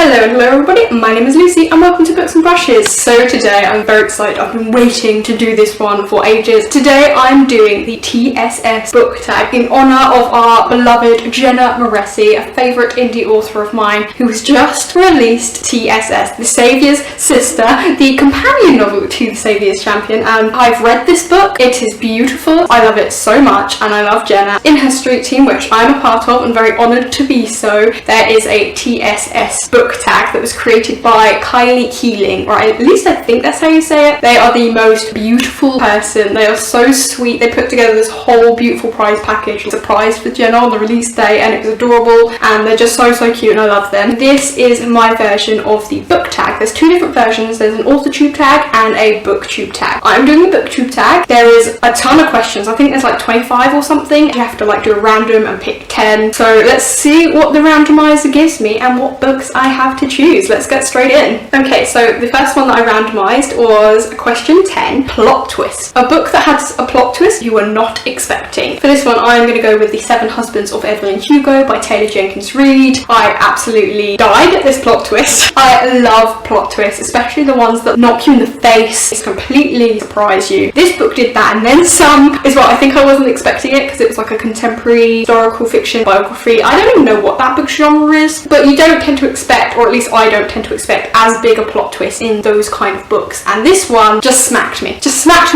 Hello everybody, my name is Lucy and welcome to Books and Brushes. So today I'm very excited, I've been waiting to do this one for ages. Today I'm doing the TSS book tag in honour of our beloved Jenna Moreci, a favourite indie author of mine who has just released TSS, The Saviour's Sister, the companion novel to The Saviour's Champion, and I've read this book. It is beautiful, I love it so much, and I love Jenna. In her street team, which I'm a part of and very honoured to be so, there is a TSS book tag that was created by Kiley Keeling, or at least I think that's how you say it. They are the most beautiful person. They are so sweet. They put together this whole beautiful prize package, a surprise for Jenna on the release day, and it was adorable, and they're just so cute and I love them. This is my version of the book tag. There's two different versions. There's an Authortube tag and a Booktube tag. I'm doing the Booktube tag. There is a ton of questions. I think there's like 25 or something. You have to like do a random and pick 10. So let's see what the randomizer gives me and what books I have to choose. Let's get straight in. Okay, so the first one that I randomized was question 10, plot twist. A book that has a plot twist you were not expecting. For this one, I'm going to go with The Seven Husbands of Evelyn Hugo by Taylor Jenkins Reid. I absolutely died at this plot twist. I love plot twists, especially the ones that knock you in the face, completely surprise you. This book did that and then some as well. I think I wasn't expecting it because it was like a contemporary historical fiction biography. I don't even know what that book genre is, but you don't tend to expect, or at least I don't tend to expect, as big a plot twist in those kind of books, and this one just smacked me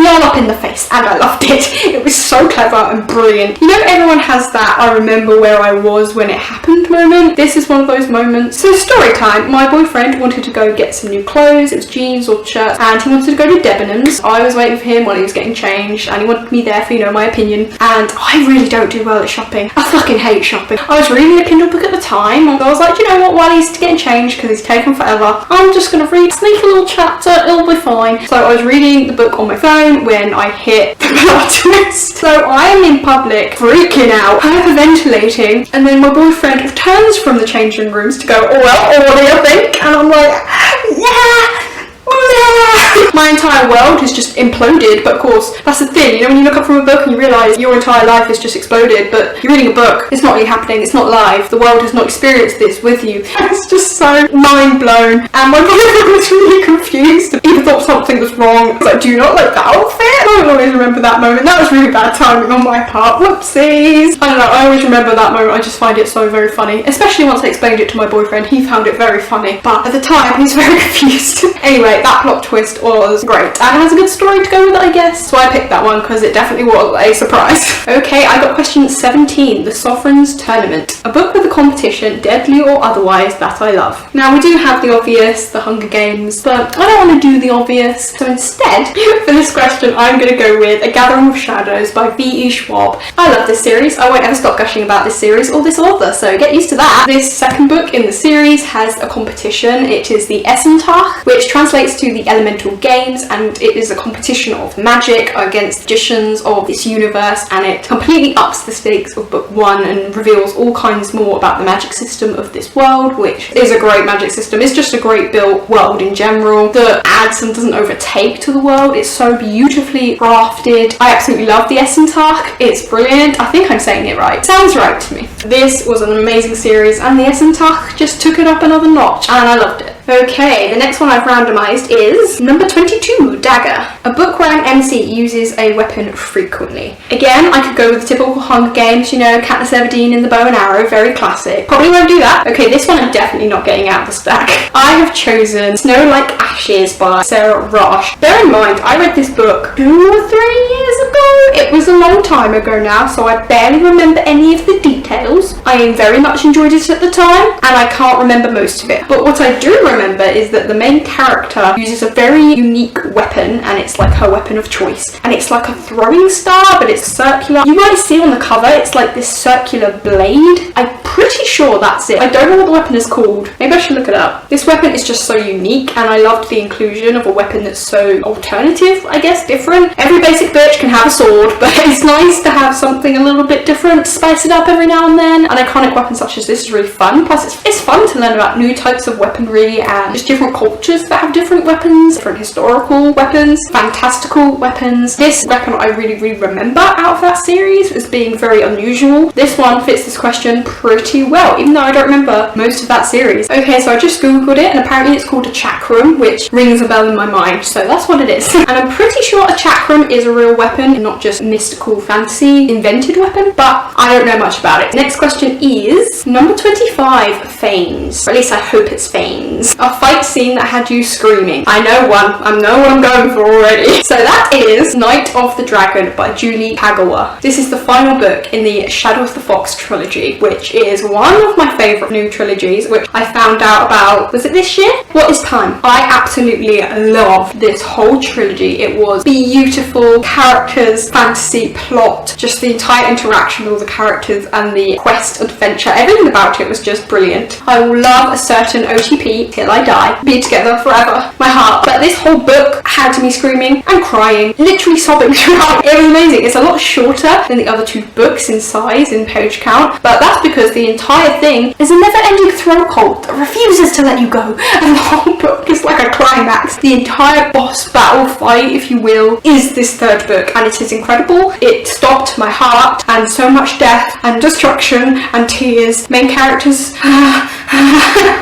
all up in the face, and I loved it. It was so clever and brilliant. You know, everyone has that I remember where I was when it happened moment. This is one of those moments. So story time. My boyfriend wanted to go get some new clothes. It was jeans or shirts, and he wanted to go to Debenhams. I was waiting for him while he was getting changed, and he wanted me there for, you know, my opinion, and I really don't do well at shopping. I fucking hate shopping. I was reading a Kindle book at the time, and I was like, you know what, while he's getting changed because he's taken forever, I'm just gonna read, sneak a little chapter, it'll be fine. So I was reading the book on my phone when I hit the plot twist. So I am in public, freaking out, hyperventilating, and then my boyfriend returns from the changing rooms to go, oh well, what do you think? And I'm like, yeah! My entire world has just imploded, but of course, that's the thing, you know, when you look up from a book and you realise your entire life has just exploded, but you're reading a book, it's not really happening, it's not live, the world has not experienced this with you. It's just so mind blown, and my boyfriend was really confused. He thought something was wrong. I was like, do you not like the outfit? I will always remember that moment. That was really bad timing on my part, whoopsies. I don't know, I always remember that moment. I just find it so very funny, especially once I explained it to my boyfriend. He found it very funny, but at the time he was very confused. Anyway, that plot twist was great and has a good story to go with it, I guess, so I picked that one because it definitely was a surprise. Okay, I got question 17, The Sovereign's Tournament, a book with a competition, deadly or otherwise, that I love. Now we do have the obvious, The Hunger Games, but I don't want to do the obvious, so instead for this question I'm going to go with A Gathering of Shadows by V.E. Schwab. I love this series. I won't ever stop gushing about this series or this author, so get used to that. This second book in the series has a competition. It is the Essentach, which translates to the Elemental Games, and it is a competition of magic against magicians of this universe, and it completely ups the stakes of book one and reveals all kinds more about the magic system of this world, which is a great magic system. It's just a great built world in general that adds and doesn't overtake to the world. It's so beautifully crafted. I absolutely love the Essentach. It's brilliant. I think I'm saying it right. Sounds right to me. This was an amazing series, and the Essentach just took it up another notch, and I loved it. Okay, the next one I've randomised is number 22, Dagger, a book where an MC uses a weapon frequently. Again, I could go with the typical Hunger Games, you know, Katniss Everdeen in the bow and arrow, very classic. Probably won't do that. Okay, this one I'm definitely not getting out of the stack. I have chosen Snow Like Ashes by Sarah Rush. Bear in mind, I read this book 2 or 3 years ago. It was a long time ago now, so I barely remember any of the details. I very much enjoyed it at the time, and I can't remember most of it. But what I do remember is that the main character uses a very unique weapon, and it's like her weapon of choice, and it's like a throwing star, but it's circular. You might see on the cover it's like this circular blade. I'm pretty sure that's it. I don't know what the weapon is called. Maybe I should look it up. This weapon is just so unique, and I loved the inclusion of a weapon that's so alternative, I guess, different. Every basic bitch can have a sword, but it's nice to have something a little bit different, spice it up every now and then. An iconic weapon such as this is really fun. Plus it's fun to learn about new types of weaponry and just different cultures that have different weapons, different historical weapons, fantastical weapons. This weapon I really remember out of that series as being very unusual. This one fits this question pretty pretty well, even though I don't remember most of that series. Okay, so I just googled it, and apparently it's called a chakram, which rings a bell in my mind, so that's what it is. And I'm pretty sure a chakram is a real weapon and not just mystical fantasy invented weapon, but I don't know much about it. Next question is number 25, Phanes. Or at least I hope it's Phanes. A fight scene that had you screaming. I know one. I know what I'm going for already. So that is Night of the Dragon by Julie Kagawa. This is the final book in the Shadow of the Fox trilogy, which is one of my favourite new trilogies, which I found out about, was it this year? What is time? I absolutely love this whole trilogy. It was beautiful, characters, fantasy, plot, just the entire interaction with all the characters and the quest, adventure, everything about it was just brilliant. I will love a certain OTP till I die. Be together forever. My heart. But this whole book had me screaming and crying, literally sobbing throughout. It was amazing. It's a lot shorter than the other two books in size, in page count, but that's because the entire thing is a never-ending throat hold that refuses to let you go, and the whole book is like a climax. The entire boss battle fight, if you will, is this third book, and it is incredible. It stopped my heart, and so much death and destruction and tears. Main characters.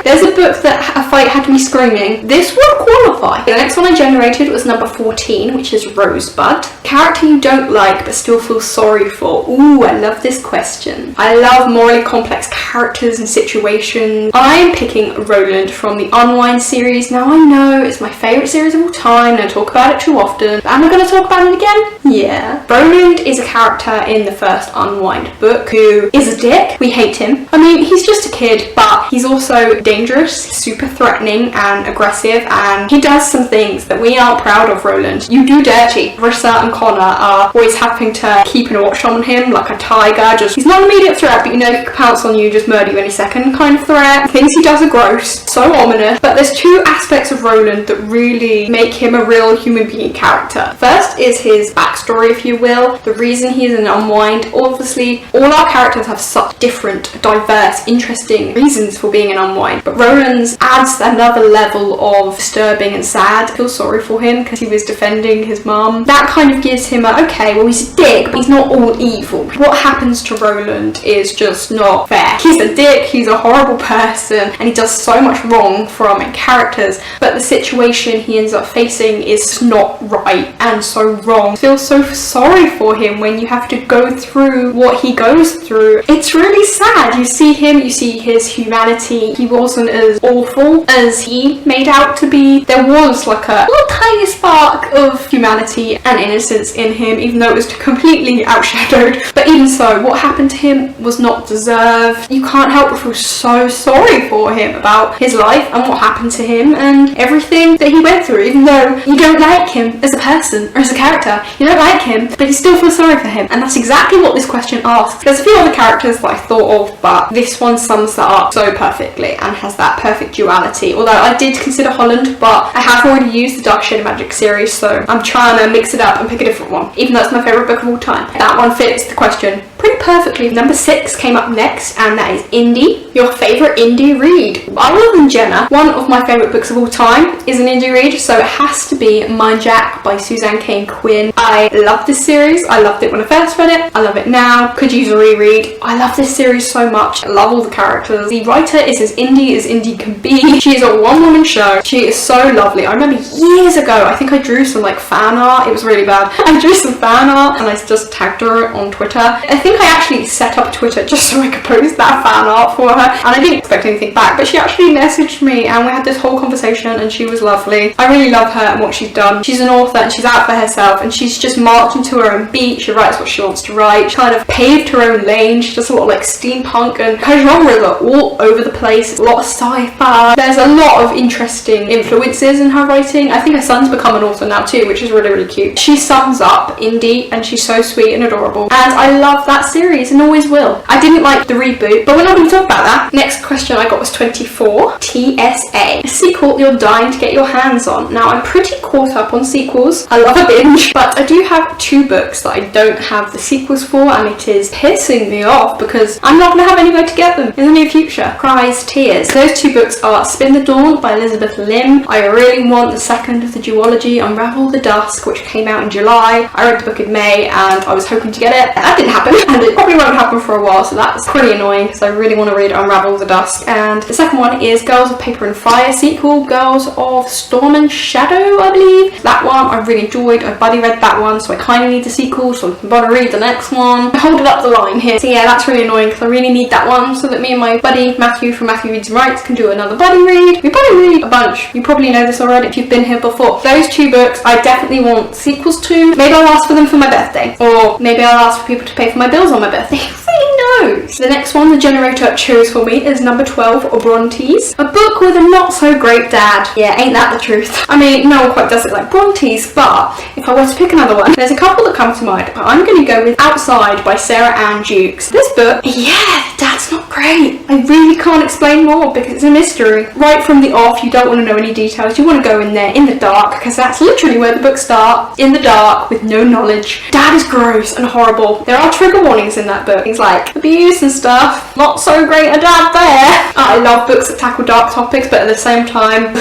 There's a book that a fight had me screaming. This would qualify. The next one I generated was number 14, which is Rosebud. Character you don't like but still feel sorry for. Ooh, I love this question. I love morally complex characters and situations. I'm picking Roland from the Unwind series. Now I know it's my favourite series of all time, and I talk about it too often. But am I going to talk about it again? Yeah. Roland is a character in the first Unwind book who is a dick. We hate him. I mean, he's just a kid, but he's also dangerous, super threatening and aggressive, and he does some things that we aren't proud of, Roland. You do dirty. Rissa and Connor are always having to keep a watch on him like a tiger. Just, he's not an immediate threat, but you know he could pounce on you, just murder you any second kind of threat. Things he does are gross, so ominous. But there's two aspects of Roland that really make him a real human being character. First is his backstory, if you will, the reason he's an Unwind. Obviously, all our characters have such different, diverse, interesting reasons for being an Unwind, but Roland's adds another level of disturbing and sad. I feel sorry for him because he was defending his mum. That kind of gives him a, okay, well he's a dick, but he's not all evil. What happens to Roland is just not fair. He's a dick, he's a horrible person, and he does so much wrong for our main characters, but the situation he ends up facing is not right and so wrong. I feel so sorry for him when you have to go through what he goes through. It's really sad. You see him, you see his humanity. He wasn't as awful as he made out to be. There was like a little tiny spark of humanity and innocence in him, even though it was completely outshadowed. But even so, what happened to him was not deserved. You can't help but feel so sorry for him about his life and what happened to him and everything that he went through, even though you don't like him as a person or as a character. You don't like him, but you still feel sorry for him. And that's exactly what this question asks. There's a few other characters that I thought of, but this one sums that up so perfectly and has that perfect duality. Although I did consider Holland, but I have already used the Dark Shade of Magic series, so I'm trying to mix it up and pick a different one, even though it's my favourite book of all time. That one fits the question pretty perfectly. Number 6 came up next, and that is indie. Your favourite indie read? Other than Jenna, one of my favourite books of all time is an indie read, so it has to be Mind Jack by Suzanne Kane Quinn. I love this series. I loved it when I first read it. I love it now. Could use a reread. I love this series so much. I love all the characters. The writer is as indie can be. She is a one-woman show. She is so lovely. I remember years ago, I think I drew some like fan art. It was really bad. I drew some fan art and I just tagged her on Twitter. I think I actually set up Twitter just so I could post that fan art for her, and I didn't expect anything back, but she actually messaged me and we had this whole conversation and she was lovely. I really love her and what she's done. She's an author and she's out for herself, and she's just marched into her own beat. She writes what she wants to write. She kind of paved her own lane. She does a lot of like steampunk, and her genres are all over the place. A lot of sci-fi. There's a lot of interesting influences in her writing. I think her son's become an author now too, which is really, really cute. She sums up indie and she's so sweet and adorable, and I love that series and always will. I didn't like the reboot, but we're not going to talk about that. Next question I got was 24. TSA. A sequel you're dying to get your hands on. Now, I'm pretty caught up on sequels. I love a binge, but I do have 2 books that I don't have the sequels for, and it is pissing me off because I'm not going to have anywhere to get them in the near future. Cries, Tears. Those 2 books are Spin the Dawn by Elizabeth Lim. I really want the second of the duology, Unravel the Dusk, which came out in July. I read the book in May and I was hoping to get it. That didn't happen. and it probably won't happen for a while, so that's pretty annoying because I really want to read Unravel the Dusk. And the second one is Girls of Paper and Fire sequel, Girls of Storm and Shadow, I believe. That one I really enjoyed. I buddy read that one, so I kind of need the sequel so I can buddy read the next one. I hold it up the line here. So yeah, that's really annoying because I really need that one so that me and my buddy Matthew from Matthew Reads and Writes can do another buddy read. We buddy read a bunch. You probably know this already if you've been here before. Those two books I definitely want sequels to. Maybe I'll ask for them for my birthday, or maybe I'll ask for people to pay for my bills on my birthday. Who knows? The next one the generator chose for me is number 12, or Brontes, a book with a not so great dad. Yeah, ain't that the truth? I mean, no one quite does it like Brontes, but if I were to pick another one, there's a couple that come to mind, but I'm going to go with Outside by Sarah Ann Jukes. This book, yeah, dad's not great. I really can't explain more because it's a mystery. Right from the off, you don't want to know any details. You want to go in there in the dark because that's literally where the book starts, in the dark with no knowledge. Dad is gross and horrible. There are trigger warnings in that book. Things like abuse and stuff. Not so great a dad there. I love books that tackle dark topics, but at the same time,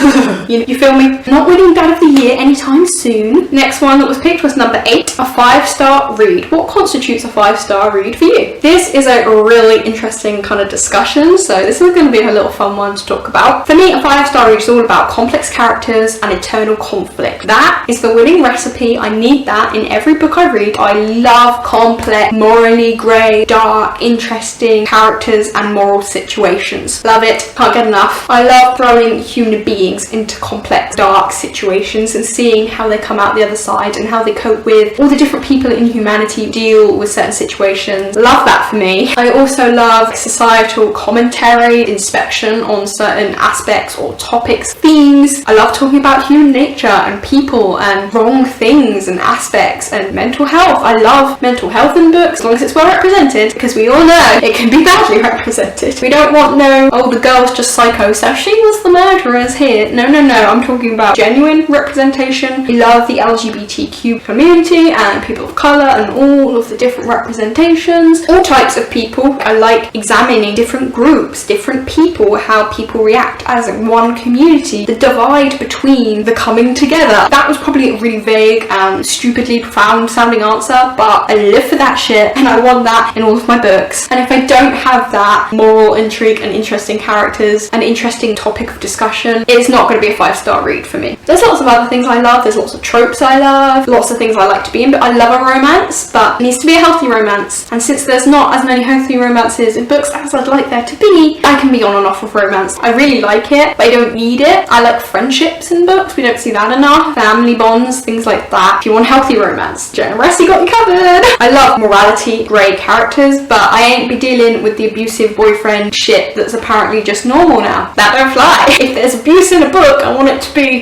you feel me? Not winning Dad of the Year anytime soon. Next one that was picked was number 8, a 5-star read. What constitutes a 5-star read for you? This is a really interesting kind of discussion, so this is going to be a little fun one to talk about. For me, a 5-star read is all about complex characters and internal conflict. That is the winning recipe. I need that in every book I read. I love complex, morally grey, dark, interesting characters and moral situations. Love it. Can't get enough. I love throwing human beings into complex, dark situations and seeing how they come out the other side and how they cope with all the different people in humanity deal with certain situations. Love that for me. I also love societal commentary, inspection on certain aspects or topics, themes. I love talking about human nature and people and wrong things and aspects and mental health. I love mental health in books as long as it's well represented, because we all know it can be badly represented. We don't want no, oh, the girl's just psycho, so she was the murderers here. No, I'm talking about genuine representation. We love the LGBTQ community and people of colour and all of the different representations, all types of people. I like examining different groups, different people, how people react as one community, the divide between the coming together. That was probably a really vague and stupidly profound sounding answer, but I live for that shit and I want that in all of my books. And if I don't have that moral intrigue and interesting characters and interesting topic of discussion, it's not going to be a 5-star read for me. There's lots of other things I love. There's lots of tropes I love, lots of things I like to be in, but I love a romance, but it needs to be a healthy romance. And since there's not as many healthy romances in books as I'd like there to be, I can be on and off of romance. I really like it, but I don't need it. I like friendships in books. We don't see that enough. Family bonds, things like that. If you want healthy romance, Jenna Moreci got you covered. I love morality, grey characters, but I ain't be dealing with the abusive boyfriend shit that's apparently just normal now. That don't fly. If there's abuse in a book, I want it to be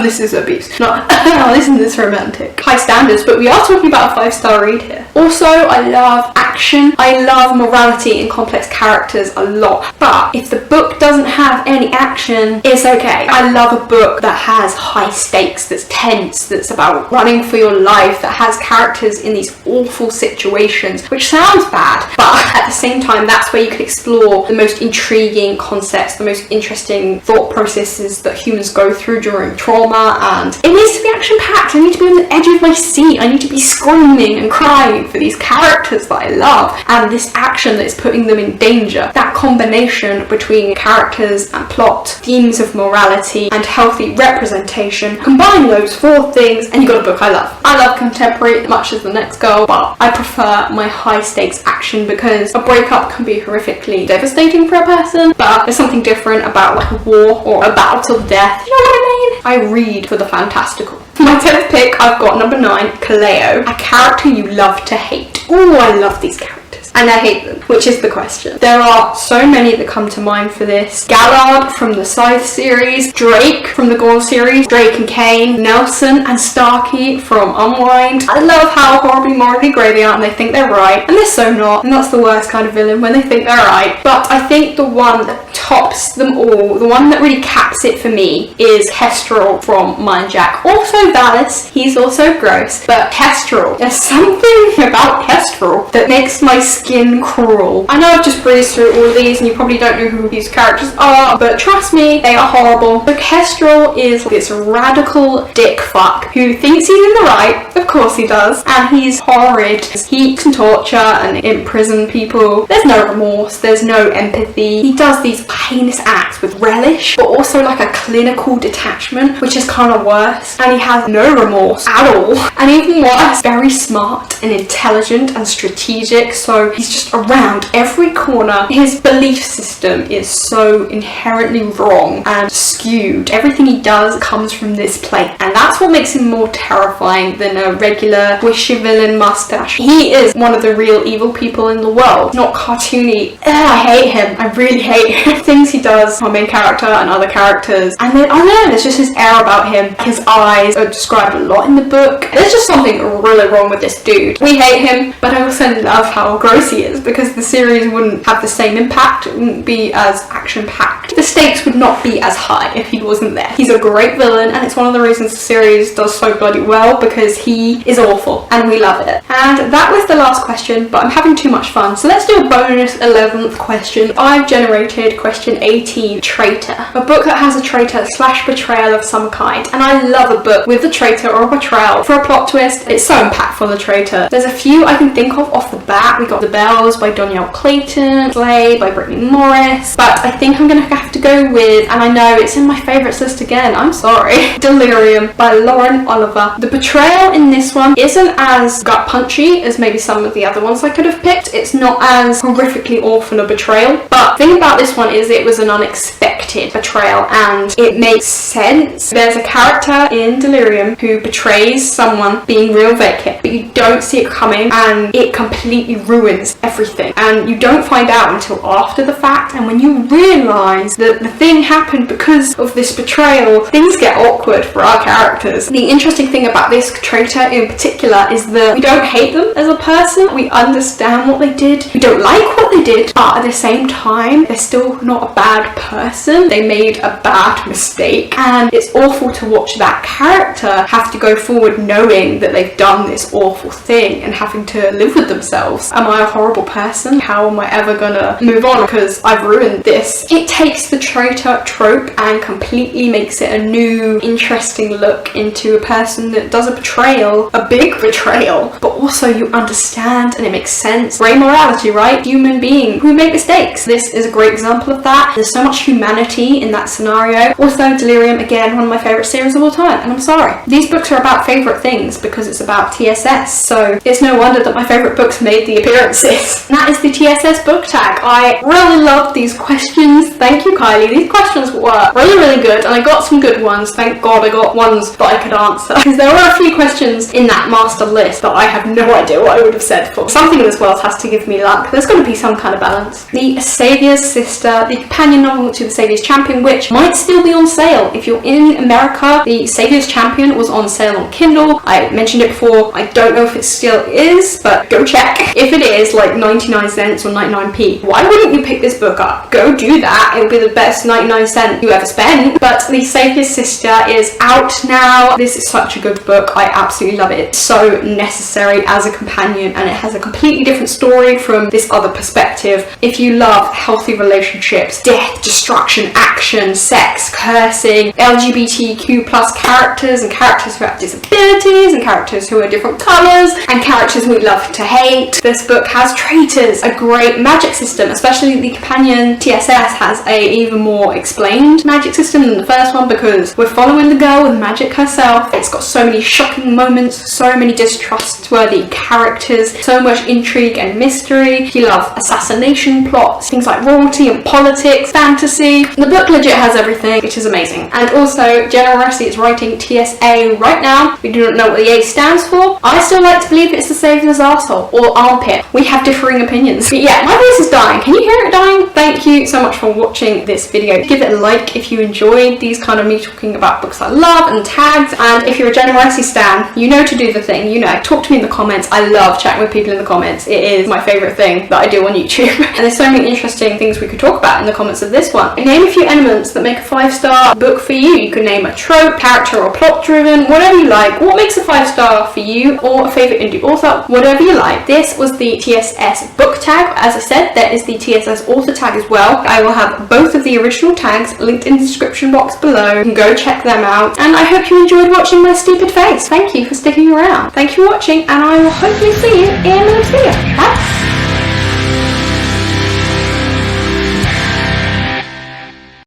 this is abuse, not isn't this romantic. High standards, but we are talking about a 5-star read here. Also, I love action. I love morality and complex characters a lot, but if the book doesn't have any action, it's okay. I love a book that has high stakes, that's tense, that's about running for your life, that has characters in these awful situations, which sounds bad, but at the same time, that's where you can explore the most intriguing concepts, the most interesting thought processes that humans go through during trauma. And it needs to be action-packed. I need to be on the edge of my seat. I need to be screaming and crying for these characters that I love, and this action that is putting them in danger. That combination between characters and plot, themes of morality and healthy representation, combine those 4 things and you got a book I love. I love contemporary as much as the next girl, but I prefer my high stakes action because a breakup can be horrifically devastating for a person, but there's something different about like a war or a battle till death. You know what I mean? I read for the fantastical. For my 10th pick, I've got number 9, Kaleo, a character you love to hate. Oh, I love these characters. And I hate them, which is the question. There are so many that come to mind for this. Gallard from the Scythe series, Drake from the Gorn series, Drake and Kane, Nelson and Starkey from Unwind. I love how horribly morally grey they are and they think they're right, and they're so not, and that's the worst kind of villain, when they think they're right. But I think the one that tops them all, the one that really caps it for me, is Kestrel from Mind Jack. Also Valis, he's also gross, but Kestrel, there's something about Kestrel that makes my skin skin crawl. I know I've just breezed through all of these and you probably don't know who these characters are, but trust me, they are horrible. So Kestrel is this radical dick fuck who thinks he's in the right, of course he does, and he's horrid. He can torture and imprison people. There's no remorse, there's no empathy. He does these heinous acts with relish, but also like a clinical detachment, which is kind of worse. And he has no remorse at all. And even worse, very smart and intelligent and strategic, so he's just around every corner. His belief system is so inherently wrong and skewed. Everything he does comes from this place, and that's what makes him more terrifying than a regular squishy villain mustache. He is one of the real evil people in the world, not cartoony. I hate him. I really hate him. Things he does, our main character and other characters, and then I don't know, there's just his air about him. His eyes are described a lot in the book. There's just something really wrong with this dude. We hate him, but I also love how gross he is, because the series wouldn't have the same impact. It wouldn't be as action-packed. The stakes would not be as high if he wasn't there. He's a great villain, and it's one of the reasons the series does so bloody well, because he is awful and we love it. And that was the last question, but I'm having too much fun, so let's do a bonus 11th question. I've generated question 18, Traitor. A book that has a traitor / betrayal of some kind, and I love a book with a traitor or a betrayal. For a plot twist, it's so impactful, the traitor. There's a few I can think of off the bat. We got The Bells by Danielle Clayton, Slay by Brittany Morris, but I think I'm gonna have to go with, and I know it's in my favourites list again, I'm sorry, Delirium by Lauren Oliver. The betrayal in this one isn't as gut punchy as maybe some of the other ones I could have picked. It's not as horrifically awful a betrayal, but the thing about this one is it was an unexpected betrayal and it makes sense. There's a character in Delirium who betrays someone being real vacant, but you don't see it coming and it completely ruins everything, and you don't find out until after the fact, and when you realise that the thing happened because of this betrayal, things get awkward for our characters. The interesting thing about this traitor in particular is that we don't hate them as a person. We understand what they did. We don't like what they did, but at the same time, they're still not a bad person. They made a bad mistake, and it's awful to watch that character have to go forward knowing that they've done this awful thing and having to live with themselves. Am I a horrible person? How am I ever gonna move on because I've ruined this? It takes the traitor trope and completely makes it a new, interesting look into a person that does a betrayal, a big betrayal, but also you understand and it makes sense. Grey morality, right? Human being who make mistakes. This is a great example of that. There's so much humanity in that scenario. Also, Delirium, again, one of my favourite series of all time, and I'm sorry. These books are about favourite things because it's about TSS, so it's no wonder that my favourite books made the appearances. And that is the TSS book tag. I really loved these questions. Thank you, Kylie. These questions were really good, and I got some good ones. Thank God I got ones that I could answer, because there were a few questions in that master list that I have no idea what I would have said for. Something in this world has to give me luck. There's going to be some kind of balance. The Saviour's Sister, the companion novel to The Saviour's Champion, which might still be on sale. If you're in America, The Saviour's Champion was on sale on Kindle. I mentioned it before. I don't know if it still is, but go check. If it is like 99 cents or 99p, why wouldn't you pick this book up? Go do that. It'll be the best 99 cents you ever spent. But The Saviour's Sister is out now. This is such a good book. I absolutely love it. It's so necessary as a companion, and it has a completely different story from this other perspective. If you love healthy relationships, death, destruction, action, sex, cursing, LGBTQ plus characters, and characters who have disabilities, and characters who are different colours, and characters we love to hate, this book has traitors, a great magic system, especially the companion TSS has a even more explained magic system than the first one, because we're following the girl with magic herself. It's got so many shocking moments, so many distrustworthy characters, so much intrigue and mystery. If you love assassination plots, things like royalty and politics, fantasy, the book legit has everything, which is amazing. And also, Jenna Moreci is writing TSA right now. We do not know what the A stands for. I still like to believe it's the Saviour's arsehole or armpit. We have differing opinions. But yeah, my voice is dying. Can you hear it dying? Thank you so much for watching this video. Give it a like if you enjoyed enjoyed these kind of me talking about books I love and tags. And if you're a Jenna Moreci stan, you know to do the thing, you know. Talk to me in the comments. I love chatting with people in the comments. It is my favourite thing that I do on YouTube. And there's so many interesting things we could talk about in the comments of this one. Name a few elements that make a 5-star book for you. You can name a trope, character or plot driven, whatever you like. What makes a 5-star for you, or a favourite indie author, whatever you like. This was the TSS book tag. As I said, there is the TSS author tag as well. I will have both of the original tags linked in the description box below. You can go check them out. And I hope you enjoyed watching my stupid face. Thank you for sticking around. Thank you for watching, and I will hopefully see you in the next video. Bye!